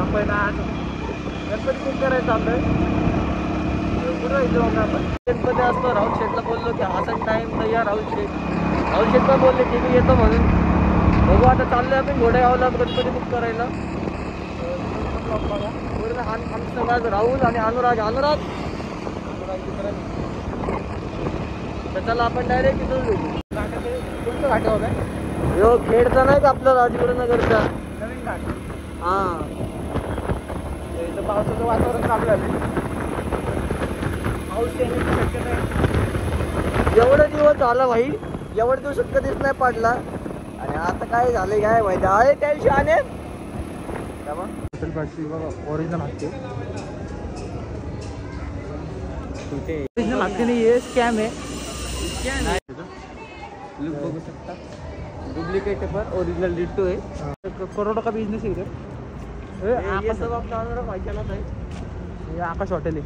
आपण आज गणपती बुक करायचं चाललंय. कुठं जायचं मग आपण? गणपती असतो. राहुल शेठला बोललो की हासन टाईम तर या राहुल शेठ पण बोलले की मी येतो म्हणून. बघू आता चाललोय आपण घोडेगावला गणपती बुक करायला. बघा पूर्ण आमचं आज राहुल आणि अनुराग तर चला आपण डायरेक्ट इथून भेटू. कोणतं घाट आहे? यो खेडचा नाही का आपला राजगुरुनगरचा नवीन घाट. हां इथं पावसाचं वातावरण चालू आहे. पाऊस येण्याची शक्यता आहे. एवढा दिवस झाला भाई, एवढ्या दिवसात कधीच नाही पडला आणि आता काय झालंय काय माहिती आहे. त्या दिवशी आले बघा ओरिजिनल लागते. ओरिजिनल लागते नाही हे स्कॅम आहे. लुक बघू शकता. डुप्लिकेट है पर ओरिजिनल डिट्टो है. करोड़ों का बिजनेस है इधर. ये सब आपका भाई चला था. ये आकाश हॉटेल है.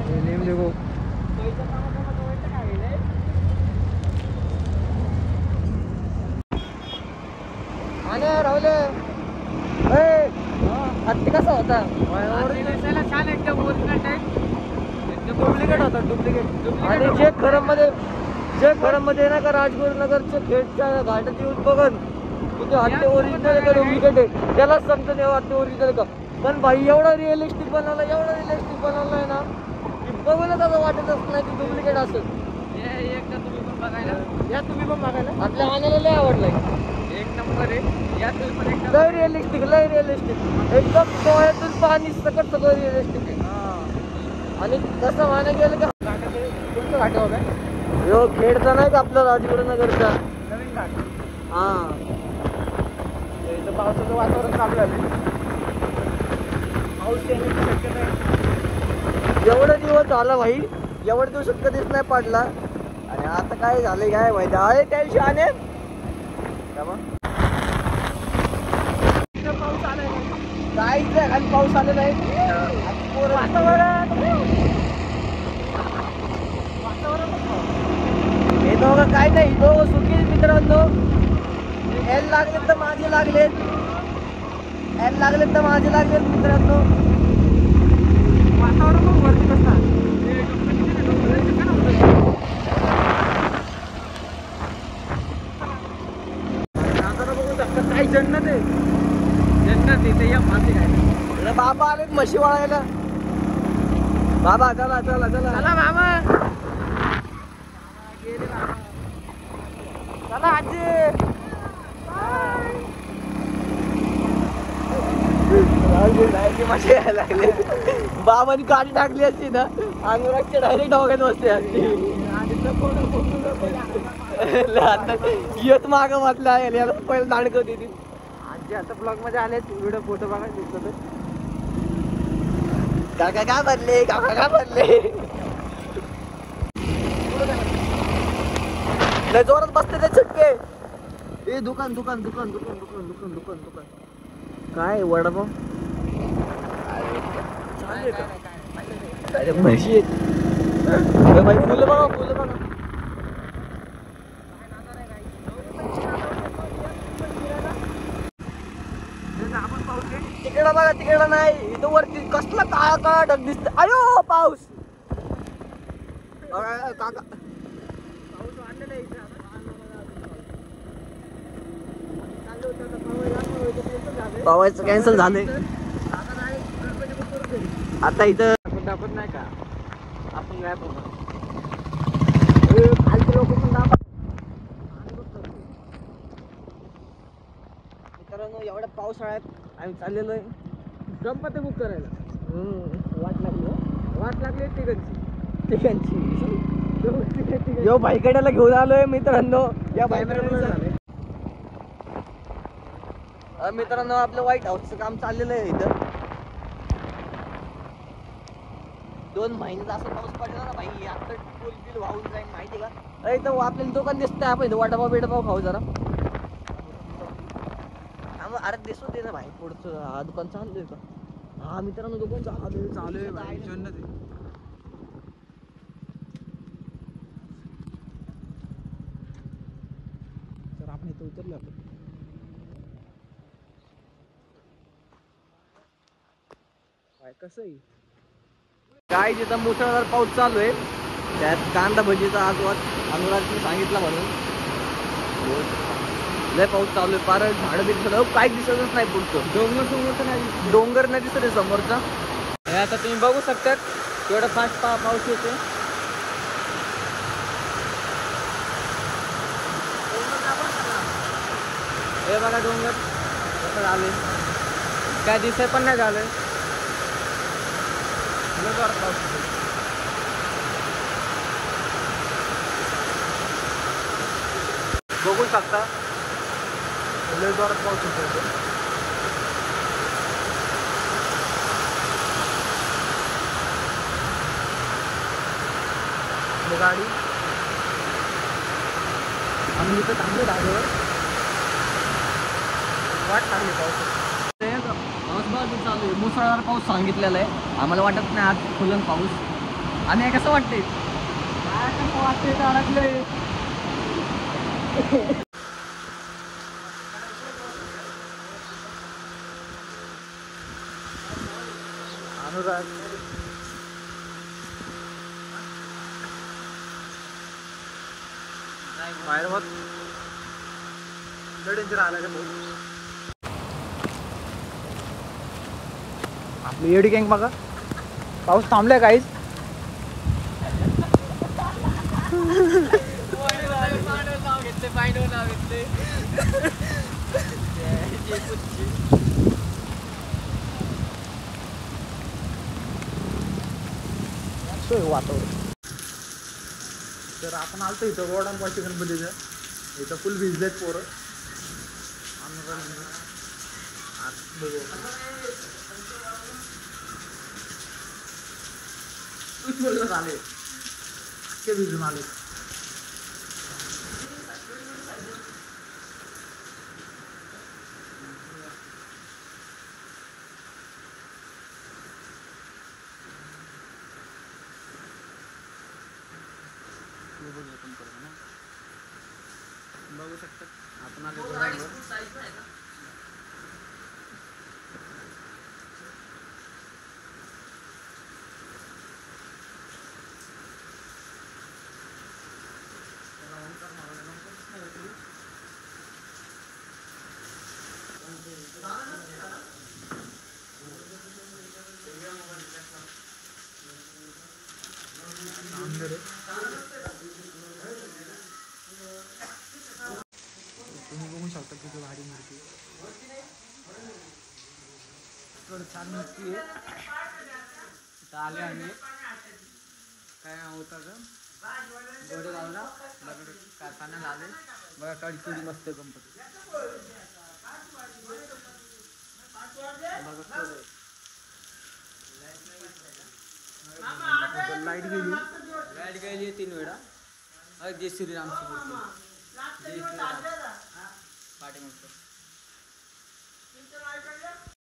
ये नेम देखो. आने राहुले हत्ती कसा होता? छान एकदम ओरिजिनल टाइप. डुप्लिकेट होता डुप्लिकेट. आणि जे खरं मध्ये ना का राजगुरुनगरच्या खेडच्या घाटाची यूज बघन तुझे हत्ती ओरिजिनल का डुप्लिकेट आहे त्यालाच समजून हे हत्ती ओरिजिनल का. पण भाई एवढा रिअलिस्टिक बनवलाय ना की बघूनच असं वाटतच नाही की डुप्लिकेट असेल. एकदा तुम्ही पण बघायला आपल्या आणायला लय आवडलाय. एक नंबर आहे. या तुम्ही पण लय रिअलिस्टिक एकदम डोळ्यातून पाणी सकट सगळं रिअलिस्टिक आहे. आणि कसं म्हणायला गेलं का कोणतं घाट आहे? यो खेडचा नाही का आपला राजगुरुनगरचा नवीन घाट. हां इथं पावसाचं वातावरण चालू आहे. पाऊस येण्याची शक्यता आहे. एवढा दिवस झाला भाई, एवढ्या दिवसात कधीच नाही पडला आणि आता काय झालंय काय माहिती आहे. त्या दिवशी आले पाऊस आलाय काय खाली पाऊस आलेला आहे. हे दोघं काय नाही दोघं सुखी मित्रांनो. एल लागलेत तर माझे लागलेत मित्रांनो. वातावरण पण वरती कसं बघू शकता. काय जन्नत आहे इथे या फाशी काय. बाबा आलेत म्हशी वळायला. बाबा चला बाबा चला आजी. म्हशी यायला लागले. बाबांनी गाडी टाकली असती ना अनुरागच्या डायरेक्ट डोक्यात बसते असती. येत मागं वाचला याला पहिलं दांडक होती ती. आजी आता ब्लॉग मध्ये आले व्हिडिओ फोटो बघा दिसतो तर. काका काय भरले लय जोरात बसते ते छटके. ए दुकान काय वडापाव अरे म्हशी भाई. फुलं बघा तिकडं नाही इथं वरती कसला काळा ढग दिसत. अयो पाऊस काका पावायचं कॅन्सल झालंय. आता इथं दाखवत नाही का आपण काय खालचे लोक पण मित्रांनो. एवढ्या पावसाळ्यात आम्ही चाललेलो आहे गणपती बुक करायला. वाट लागली ठिकाणची. यो भाईकड्याला घेऊन आलोय मित्रांनो. या मित्रांनो आपलं व्हाईट हाऊसचं काम चाललेलं आहे इथं. 2 महिन्यात असं पाऊस पडला ना भाई आता पूल वाहून जाईल माहिती का. इथं आपल्याला दुकान दिसतंय आपण इथं वडापाव खाऊ जरा. अरे दिसू दे ना भाई पुढचं. हा दुकान चालू आहे का? हा मित्रांनो दुकान चालू आहे भाई. जन्नत आहे. तर आपण इथं आता उतरलो आपण. काय कसं आहे काय जिथं मुसळधार पाऊस चालू आहे त्यात कांदा भजीचा आस्वाद अनुरागने सांगितला म्हणून लय पाऊस चालू आहे. फार झाडं दिसत काय दिसतच नाही पुढचं. डोंगर समोरचं नाही डोंगर नाही दिसत आहे समोरचा. हे आता तुम्ही बघू शकतात केवढा फास्ट पाऊस येते. हे बघा डोंगर कसं झाले काय दिसत पण नाही झालं. पाऊस बघू शकता लय जोरात पाऊस येतो. गाडी आम्ही इथं थांबलो जागेवर वाट लागली पाऊस. पाऊस बाजू चालू आहे मुसळधार पाऊस सांगितलेला आहे. आम्हाला वाटत नाही आज फुलन पाऊस. आणि कसं वाटते काय कसं वाटते अडकले. अनुराग बाहेर मग डेंजर आला का आपली एडी गँग बघा पाऊस थांबलाय काहीच. वातावरण तर आपण आलतो इथं गोडांपाशी गणपतीचं. इथं फुल भिजलेत पोरं. आले ते भिजून आले. बघू शकता आपण आले. तुम्ही बघू शकता किती भारी मूर्ती. थोडं छान मूर्ती आहे. इथं आले आम्ही काय नाव होतं गोडेगावला कारखान्यात आले. बघा कडकी मस्त गणपती लाईट गेली 3 वेळा. जय श्रीराम जय श्रीराम पाठीमागचं